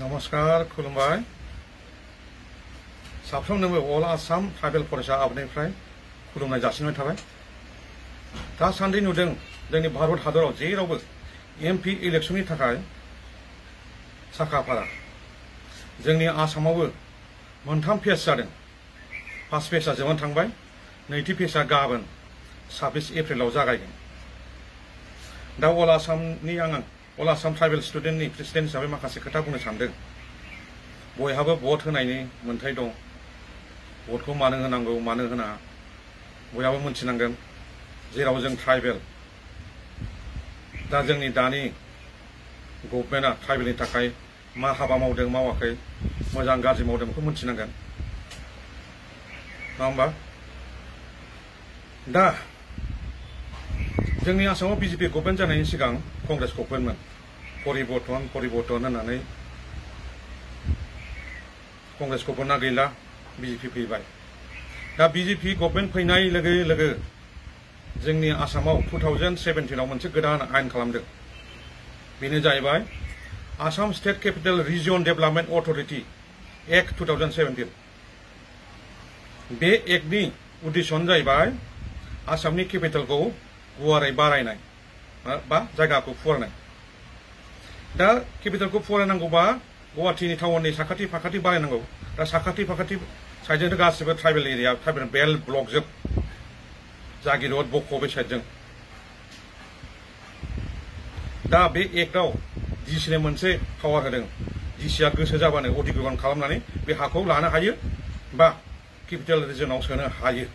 नमस्कार खुलुमबाय साफ्रोमनोबो अल आसाम ट्राइबेल फरायसा आफादनिफ्राय खुलुमनाय जासिनाय थाबाय। दासान्दि नुदों जोंनि भारत हादराव जेरावबो एमपि इलेक्शननि थाखाय साखाफारा। जोंनि आसामावबो मोनथाम फेज जादों। फार्स्ट फेजआ जोबनानै थांबाय, नैथि फेजआ गाबोन 26 एप्रिलाव जागायगोन। दा अल आसाम ट्राइबेल स्टुडेन्टनि प्रेसिडेन्ट हिसाबै माखासे खोथा बुंनो सानदों। बयहाबो भट होनायनि मोन्थाय दं। भटखौ मानो होनांगौ मानो होनाङा बयहाबो मोनथिनांगोन। जेराव जों ट्राइबेल, दा जोंनि दानि गभर्नमेन्टआ ट्राइबेलनि थाखाय मा हाबा मावदों मावाखै, मोजां गाज्रि मावदों बेखौ मोनथिनांगोन, नङा होमबा? दा जोंनि आसामाव बिजेपि गभर्नमेन्ट जानायनि सिगां कंग्रेस गभर्नमेन्टमोन। परिबर्तन होननानै कंग्रेस गभर्नमेन्टआ गैला, बिजेपि फैबाय। दा बिजेपि गभर्नमेन्ट फैनाय लोगो लोगो जोंनि आसामाव 2017आव मोनसे गोदान आयेन खालामदों। बेनो जाहैबाय Assam state capital region development authority act 2017। बे एक्टनि उद्देश्यआनो जाहैबाय आसामनि केपिटेलखौ गुवारै बारायनाय बा जायगाखौ फुवारनाय। दा केपिटेलखौ फुवारनांगौबा गुवाहाटीनि टाउननि साखाथि फाखाथि बारायनांगौ। दा साखाथि फाखाथि साइडजोंथ' गासिबो tribal area, tribal belt block जोब, जागिरद बक' बे साइडजों। दा बे एक्टआव डिसिनो मोनसे पावार होदों। डिसिआ गोसो जाबानो अधिग्रहण खालामनानै बे हाखौ लानो हायो बा केपिटेल रिजनाव सोनो हायो।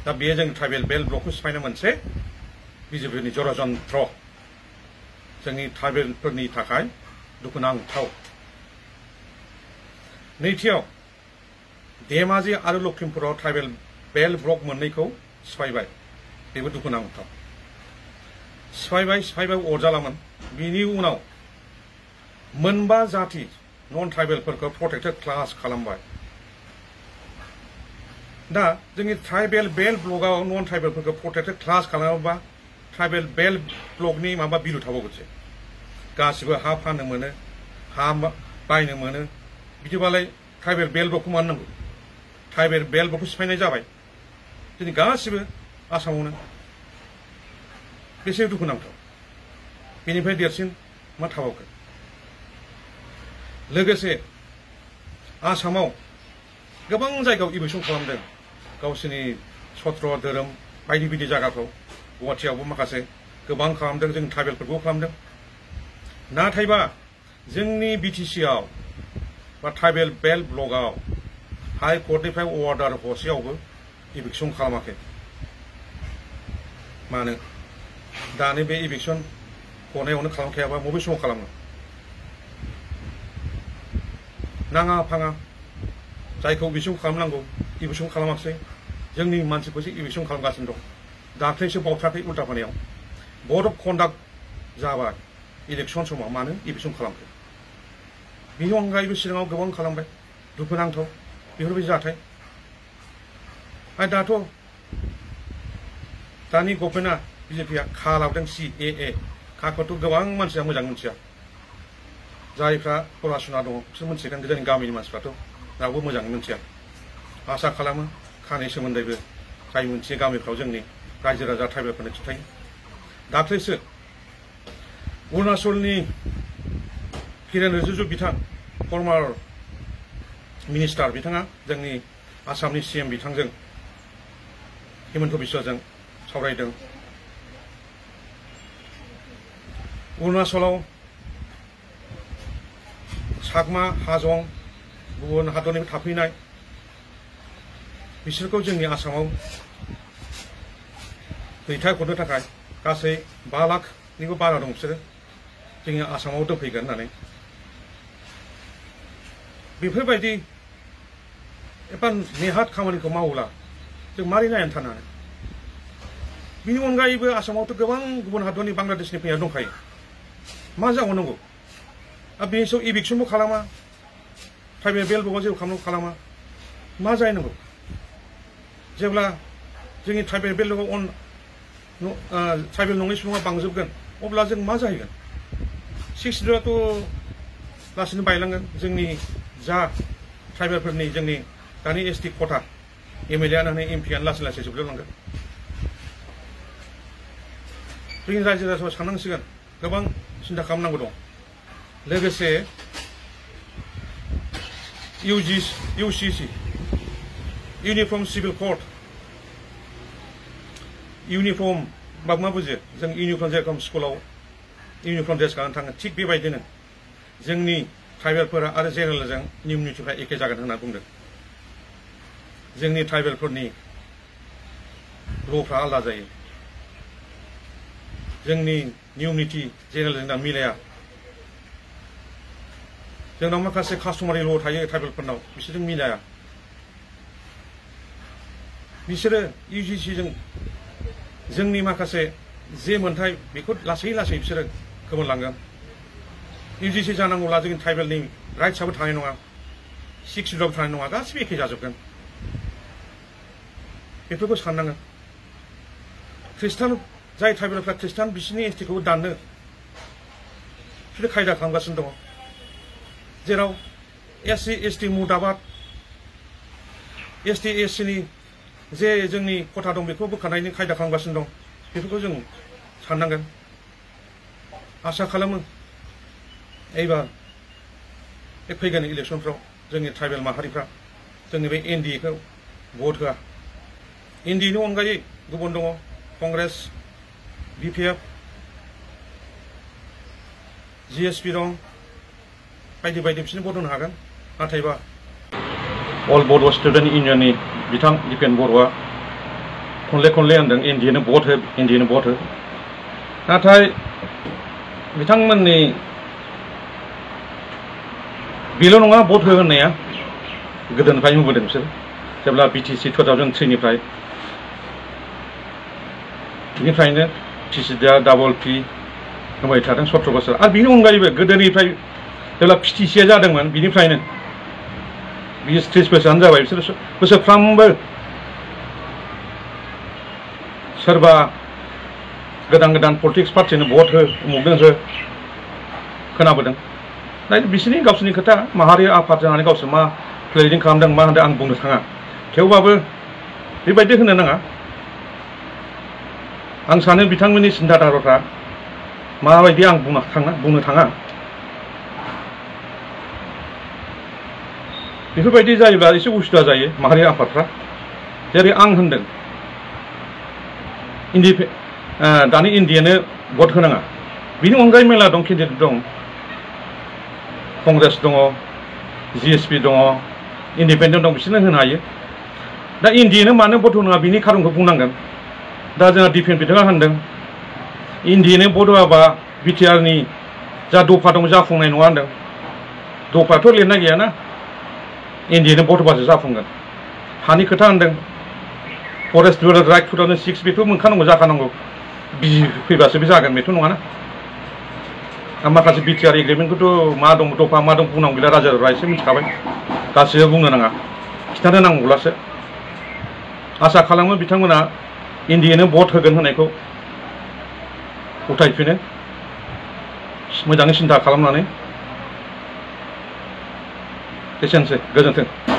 दा बेयो जों ट्राइबेल बेल्ट ब्लकखौ सिफायनो मोनसे बिजेपिनि जरजन्त्र, जोंनि ट्राइबेलफोरनि थाखाय दुखुनांथाव। नैथियाव धेमाजि आरो लखिमपुराव ट्राइबेल बेल्ट ब्लक मोननैखौ सिफायबाय, बेबो दुखुनांथाव। सिफायबाय अरजालामोन। बिनि उनाव मोनबा जाति नन ट्राइबेलफोरखौ प्रटेक्टेड क्लास खालामबाय। दा जोंनि ट्राइबेल बेल्ट ब्लकआव नन ट्राइबेलफोरखौ प्रटेक्टेड क्लास खालामोबा ट्राइबेल बेल्ट ब्लकनि माबा बिलु थाबावगोनसो। गासिबो हा फाननो मोनो, हा बायनो मोनो। बिदिबालाय ट्राइबेल बेल्ट ब्लकखौ मानो नांगौ? ट्राइबेल बेल्ट ब्लकखौ सिफायनाय जाबाय जोंनि गासिबो आसामावनो। बेसे दुखुनांथाव। बेनिफ्राय देरसिन मा थाबावगोन? लोगोसे आसामाव गोबां जायगायाव इलेक्सन खालामदों गावसोरनि सत्र धोरोम बायदि बायदि जायगाफ्राव। गुवाहाटीयावबो माखासे गोबां खालामदों, जों ट्राइबेलफोरखौ खालामदों। नाथायबा जोंनि बिटिसिआव बा ट्राइबेल बेल्ट ब्लकआव हाई कर्टनिफ्राय अर्डार हरसेयावबो इलेक्सन खालामाखै। मानो? दानि बे इलेक्सन गनायावनो खालामखायाबा बबे समाव खालामो? नाङा फाङा जायखौ इलेक्सन खालामनांगौ इलेक्सन खालामाखिसै। जोंनि मानसिखौसो इलेक्सन खालामगासिनो दं। दाख्लैसो बावथाराखै उल्टापानियाव बर्ड अफ कन्डाक्ट जाबाय इलेक्सन समाव, मानो इलेक्सन खालामखो? बिनि अनगायैबो सिगाङाव गोबां खालामबाय। दुखुनांथाव बेफोरबायदि जाथाय। आरो दाथ' दानि गभर्नमेन्टआ बिजेपिआ खा लाबोदों, CAA। खाखौथ' गोबां मानसिया मोजां मोनथिया। जायफ्रा फरासुना दङ बिसोर मोनथिगोन, जोंनि गामिनि मानसिफ्राथ' रावबो मोजाङै मोनथिया। आसा खालामो खानि सोमोन्दैबो जाय मोनथियो गामिफ्राव जोंनि रायजो राजा ट्राइबेलफोरनो खिन्थायो। दाख्लैसो अरुणाचलनि किरेन रिजिजु बिथां, फर्मार मिनिस्टार, बिथाङा जोंनि आसामनि CM बिथांजों हिमन्त बिश्वजों सावरायदों। अरुणाचलाव चाकमा, हाजं, गुबुन हादरनिफ्राय थाफैनाय बिसोरखौ जोंनि आसामाव दैथायहरनो थाखाय गासै 5 लाखनिबो बारा दं बिसोरो जोंनि आसामाव दोनफैगोन होननानै। बेफोरबायदि एफा नेहाथ खामानिखौ मावोब्ला जों मारै नायनानै थानो हानो? बिनि अनगायैबो आसामावथ' गोबां गुबुन हादरनि बांलादेशनि फैनाय दंखायो। मा जाबावनांगौ? आरो बेनि सायाव इलेक्सनबो खालामा, ट्राइबेल बेल्ट ब्लकआव जेबो खालामा। मा जाहैनांगौ? जेब्ला जोंनि ट्राइबेल बेल्ट ब्लकआव ट्राइबेल नङै सुबुङा बांजोबगोन अब्ला जों मा जाहैगोन? 6 थ' लासैनो बायलांगोन जोंनि जा ट्राइबेलफोरनि जोंनि दानि एसटि खथा एमएलए आनो एमपिआनो लासै लासै जोबलांगोन जोंनि रायजो राजाफोरा साननांसिगोन गोबां सिन्था खालामनांगौ दं लोगोसे इउसिसि इउनिफर्म सिभिल कोड इउनिफर्म बा मा बुजियो जों इउनिफर्म जेरखम स्कुलाव इउनिफर्म ड्रेस गाननानै थाङो थिग बेबायदिनो जोंनि ट्राइबेलफोरा आरो जेनेरेलजों नियम नितिफ्रा एखे जागोन होनना बुंदों जोंनि ट्राइबेलफोरनि ल'फ्रा आलादा जायो जोंनि नियम निति जेनेरेलजों मिलाया जोंनाव माखासे कास्टमारि ल' थायो ट्राइबेलफोरनाव बिसोरजों मिलाया बिसोरो इउजिसिजों जोंनि माखासे जे मोन्थाय बेखौ लासै लासै बिसोरो खोमोनलांगोन इउजिसि जानांगौब्ला जोंनि ट्राइबेलनि राइट्सआबो थानाय नङा 6 शिड्यूलआबो थानाय नङा गासिबो एखे जाजोबगोन बेफोरखौ साननांगोन ख्रिस्टान जाय ट्राइबेलफ्रा ख्रिस्टान बिसोरनि एसटिखौ दाननो बिसोरो खायदा खालामगासिनो दङ जेराव एससि एसटि मुर्दाबाद एसटि एससिनि जे जोंनि खथा दं बेखौ बोखारनायनि खायदा खालामगासिनो दं बेफोरखौ जों साननांगोन आसा खालामो एबार बे फैगोन इलेक्सनफ्राव जोंनि ट्राइबेल माहारिफ्रा जोंनि बे एनडिएखौ भट होआ एनडिएनि अनगायै गुबुन दङ कंग्रेस बिपिएफ जिएसपि दं बायदि बायदि बिसोरनो भट होनो हागोन नाथायबा अल बड' स्टुडेन्ट इउनियननि बिथां दिपेन बर'आ खनले खनले होनदों एनडिएनो भट हो नाथाय बिथांमोननि बेल' नङा भट हो होननाया गोदोनिफ्राय नुबोदों बिसोर जेब्ला बिटिसि 2003निफ्राय बिनिफ्रायनो टिसि डाबल पि होबाय थादों 17 बोसोर आरो बिनि अनगायैबो गोदोनिफ्राय जेब्ला पिटिसिया जादोंमोन बिनिफ्रायनो 20-30 बोसोरानो जाबाय बिसोर बोसोरफ्रामबो सोरबा गोदान पलिटिक्स पार्टिनो भट हो उमुगनो हो खोनाबोदों दा बिसोरनि गावसोरनि खोथा माहारि आफाद जानानै गावसोर मा प्लेनिं खालामदों मा होनदों आं बुंनो थाङा थेवबाबो बेबायदि होनो नाङा आं सानो बिथांमोननि सिन्थाधाराफ्रा माबायदि आं बुंनो थाङा बेफोरबायदि जायोब्ला एसे उसुबिदा जायो माहारि आफादफ्रा जेरै आं होनदों दानि एनडिएनो भट होनाङा बिनि अनगायै मेरला दं केन्डिडेट दं कंग्रेस दङ जिएसपि दङ इन्डिपेन्डेन्ट दं बिसोरनो होनो हायो दा एनडिएनो मानो भट होनाङा बिनि खारनखौ बुंनांगोन दा जोंहा दिपेन बिथाङा होनदों एनडिएनो भट होआबा बिटिआरनि जा दफा दं जाफुंनाय नङा होनदों दफाथ' लिरनाय गैयाना एनडिएनो भट होबासो जाफुंगोन हानि खोथा होनदों फरेस्ट डेभेलपमेन्ट राइट 2006 बेथ' मोनखानांगौ जाखानांगौ बिजि फैबासो बे जागोन बेथ' नङाना माखासे बिटिआर एग्रिमेन्टखौथ' मा दं दफा मा दं बुंनांगौ गैला रायजो राजा एसे मिथिखाबाय गासैबो बुंनो नाङा खिन्थानो नांगौब्लासो आसा खालामो बिथांमोना एनडिएनो भट होगोन होनायखौ गथायफिनो मोजाङै सिन्था खालामनानै एसेनोसै गोजोन्थों।